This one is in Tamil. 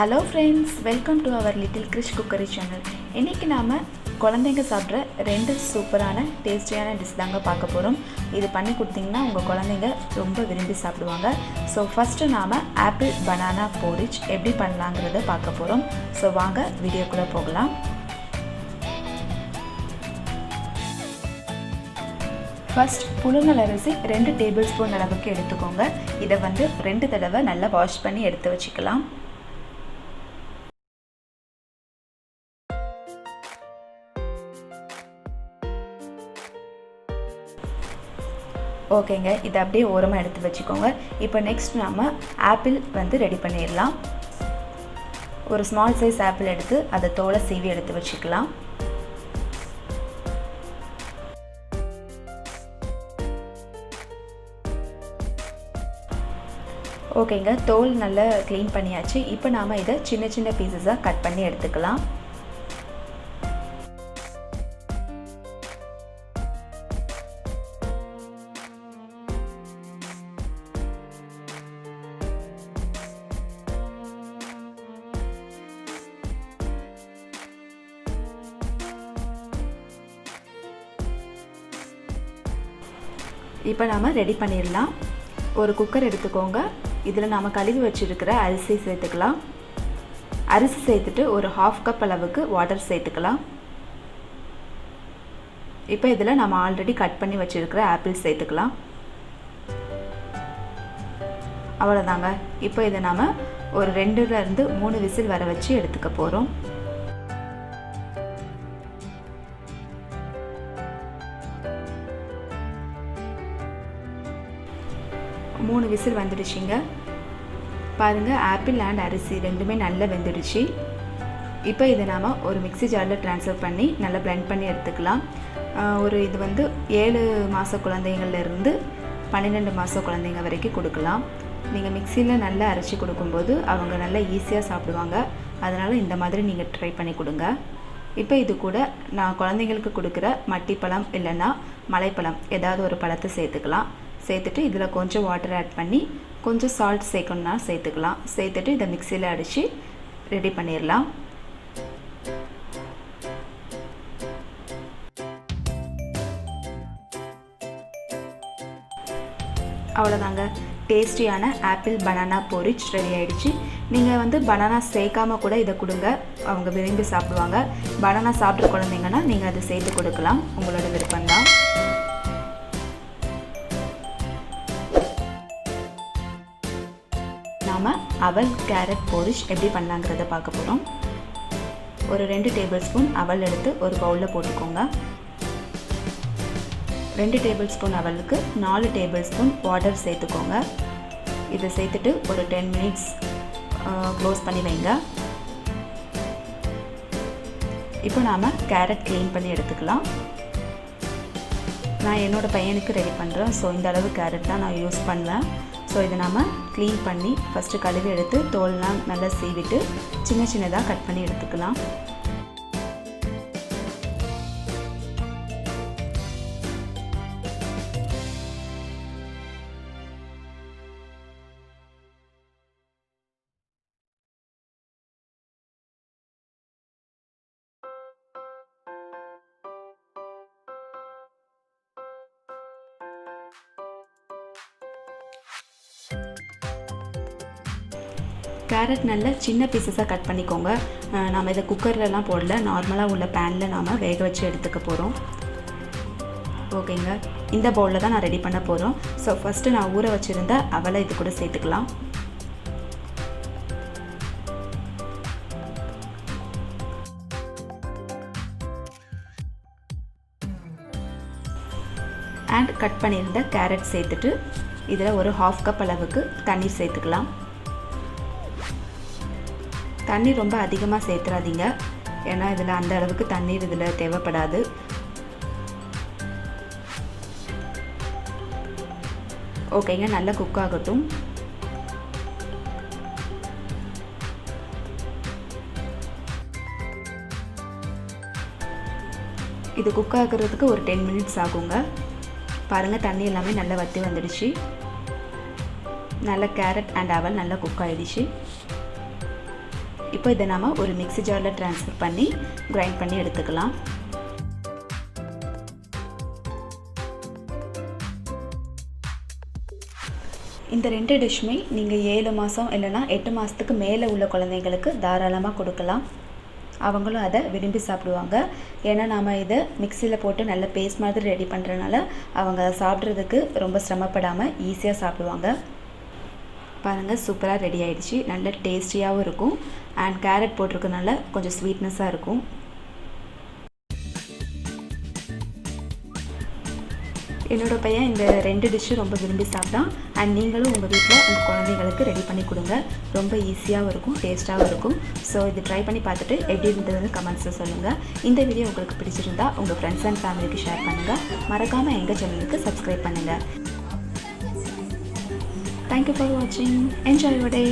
Hello friends, welcome to our little Krish cookery channel. இன்றைக்கி நாம் குழந்தைங்க சாப்பிட்ற 2 சூப்பரான டேஸ்டியான டிஷ் தாங்க பார்க்க போகிறோம். இது பண்ணி கொடுத்திங்கன்னா உங்கள் குழந்தைங்க ரொம்ப விரும்பி சாப்பிடுவாங்க. ஸோ ஃபஸ்ட்டு நாம் ஆப்பிள் பனானா போரிட்ஜ் எப்படி பண்ணலாங்கிறத பார்க்க போகிறோம். ஸோ வாங்க வீடியோக்குள்ளே போகலாம். ஃபர்ஸ்ட் புழுங்கல் அரிசி 2 டேபிள் ஸ்பூன் அளவுக்கு எடுத்துக்கோங்க. இதை 2 தடவை நல்லா வாஷ் பண்ணி எடுத்து வச்சுக்கலாம். ஓகேங்க, இதை அப்படியே ஓரமாக எடுத்து வச்சுக்கோங்க. இப்போ நெக்ஸ்ட் நாம் ஆப்பிள் ரெடி பண்ணிடலாம். ஒரு ஸ்மால் சைஸ் ஆப்பிள் எடுத்து அதை தோலை சீவி எடுத்து வச்சுக்கலாம். ஓகேங்க, தோல் நல்லா க்ளீன் பண்ணியாச்சு. இப்போ நாம் இதை சின்ன சின்ன பீசஸாக கட் பண்ணி எடுத்துக்கலாம். இப்போ நாம் ரெடி பண்ணிடலாம். ஒரு குக்கர் எடுத்துக்கோங்க. இதில் நாம் கழுவி வச்சுருக்கிற அரிசி சேர்த்துக்கலாம். அரிசி சேர்த்துட்டு ஒரு 1/2 கப் அளவுக்கு வாட்டர் சேர்த்துக்கலாம். இப்போ இதில் நம்ம ஆல்ரெடி கட் பண்ணி வச்சுருக்கிற ஆப்பிள் சேர்த்துக்கலாம். அவ்வளோதாங்க. இப்போ இதை நாம் ஒரு 2லேருந்து 3 விசில் வர வச்சு எடுத்துக்க போகிறோம். மூணு விசில் வந்துடுச்சிங்க. பாருங்கள், ஆப்பிள் அண்ட் அரிசி ரெண்டுமே நல்லா வெந்துடுச்சு. இப்போ இதை நாம் ஒரு மிக்ஸி ஜாரில் ட்ரான்ஸ்ஃபர் பண்ணி நல்லா பிளெண்ட் பண்ணி எடுத்துக்கலாம். இது 7 மாத குழந்தைங்கள்லேருந்து 12 மாத குழந்தைங்க வரைக்கும் கொடுக்கலாம். நீங்கள் மிக்சியில் நல்லா அரைச்சி கொடுக்கும்போது அவங்க நல்லா ஈஸியாக சாப்பிடுவாங்க. அதனால் இந்த மாதிரி நீங்கள் ட்ரை பண்ணி கொடுங்க. இப்போ இது கூட நான் குழந்தைங்களுக்கு கொடுக்குற மட்டிப்பழம் இல்லைன்னா மலைப்பழம் ஏதாவது ஒரு பழத்தை சேர்த்துக்கலாம். சேர்த்துட்டு இதில் கொஞ்சம் வாட்டர் ஆட் பண்ணி கொஞ்சம் சால்ட் சேர்க்கணுன்னா சேர்த்துக்கலாம். சேர்த்துட்டு இதை மிக்சியில் அடித்து ரெடி பண்ணிடலாம். அவ்வளோதாங்க, டேஸ்டியான ஆப்பிள் பனானா போரிட்ஜ் ரெடி ஆகிடுச்சு. நீங்கள் பனானா சேர்க்காம கூட இதை கொடுங்க, அவங்க விரும்பி சாப்பிடுவாங்க. பனானா சாப்பிட்ற குழந்தைங்கன்னா நீங்கள் அதை சேர்த்து கொடுக்கலாம், உங்களோட விருப்பம்தான். நாம் அவல் கேரட் போரிட்ஜ் எப்படி பண்ணலாங்கிறத பார்க்க போகிறோம். ஒரு 2 டேபிள் ஸ்பூன் அவல் எடுத்து ஒரு பவுலில் போட்டுக்கோங்க. 2 டேபிள் ஸ்பூன் அவலுக்கு 4 டேபிள் ஸ்பூன் வாட்டர் சேர்த்துக்கோங்க. இதை சேர்த்துட்டு ஒரு 10 மினிட்ஸ் க்ளோஸ் பண்ணி வைங்க. இப்போ நாம் கேரட் க்ளீன் பண்ணி எடுத்துக்கலாம். நான் என்னோடய பையனுக்கு ரெடி பண்ணுறேன். ஸோ இந்த அளவு கேரட் தான் நான் யூஸ் பண்ணுவேன். ஸோ இதை நாம் க்ளீன் பண்ணி ஃபஸ்ட்டு கழுவி எடுத்து தோல்லாம் நல்லா சீவிட்டு சின்ன சின்னதாக கட் பண்ணி எடுத்துக்கலாம். கேரட் நல்லா சின்ன பீசஸாக கட் பண்ணிக்கோங்க. நாம் இதை குக்கர்லலாம் போடல, நார்மலாக உள்ள பேனில் நாம் வேக வச்சு எடுத்துக்க போகிறோம். ஓகேங்க, இந்த பவுலில் தான் நான் ரெடி பண்ண போகிறோம். ஸோ ஃபஸ்ட்டு நான் ஊற வச்சுருந்த அவலை இது கூட சேர்த்துக்கலாம். அண்ட் கட் பண்ணியிருந்த கேரட் சேர்த்துட்டு இதில் ஒரு 1/2 கப் அளவுக்கு தண்ணீர் சேர்த்துக்கலாம். தண்ணீர் ரொம்ப அதிகமாக சேர்த்துறாதீங்க, ஏன்னா இதில் அந்த அளவுக்கு தண்ணீர் இதில் தேவைப்படாது. ஓகேங்க, நல்லா குக் ஆகட்டும். இது குக் ஆகிறதுக்கு ஒரு 10 மினிட்ஸ் ஆகுங்க. பாருங்கள், தண்ணி எல்லாமே நல்லா வற்றி வந்துடுச்சு. நல்ல கேரட் அண்ட் அவல் நல்லா குக் ஆகிடுச்சு. இப்போ இதை நாம் ஒரு மிக்ஸி ஜாரில் ட்ரான்ஸ்ஃபர் பண்ணி கிரைண்ட் பண்ணி எடுத்துக்கலாம். இந்த 2 டிஷ்ஷுமே நீங்கள் 7 மாதம் இல்லைனா 8 மாதத்துக்கு மேலே உள்ள குழந்தைங்களுக்கு தாராளமாக கொடுக்கலாம். அவங்களும் அதை விரும்பி சாப்பிடுவாங்க. ஏன்னா நாம் இதை மிக்சியில் போட்டு நல்ல பேஸ்ட் மாதிரி ரெடி பண்ணுறதுனால அவங்க அதை சாப்பிட்றதுக்கு ரொம்ப சிரமப்படாமல் ஈஸியாக சாப்பிடுவாங்க. பாருங்கள், சூப்பராக ரெடி ஆகிடுச்சு. நல்ல டேஸ்டியாகவும் இருக்கும். அண்ட் கேரட் போட்டிருக்கனால கொஞ்சம் ஸ்வீட்னஸாக இருக்கும். என்னோடய பையன் இந்த 2 டிஷ்ஷும் ரொம்ப விரும்பி சாப்பிட்டான். அண்ட் நீங்களும் உங்கள் வீட்டில் உங்கள் குழந்தைங்களுக்கு ரெடி பண்ணி கொடுங்க. ரொம்ப ஈஸியாகவும் இருக்கும், டேஸ்ட்டாகவும் இருக்கும். ஸோ இது ட்ரை பண்ணி பார்த்துட்டு எப்படி இருந்ததுன்னு கமெண்ட்ஸில் சொல்லுங்கள். இந்த வீடியோ உங்களுக்கு பிடிச்சிருந்தா உங்கள் ஃப்ரெண்ட்ஸ் அண்ட் ஃபேமிலிக்கு ஷேர் பண்ணுங்கள். மறக்காமல் எங்கள் சேனலுக்கு சப்ஸ்கிரைப் பண்ணுங்கள். Thank you for watching. Enjoy your day.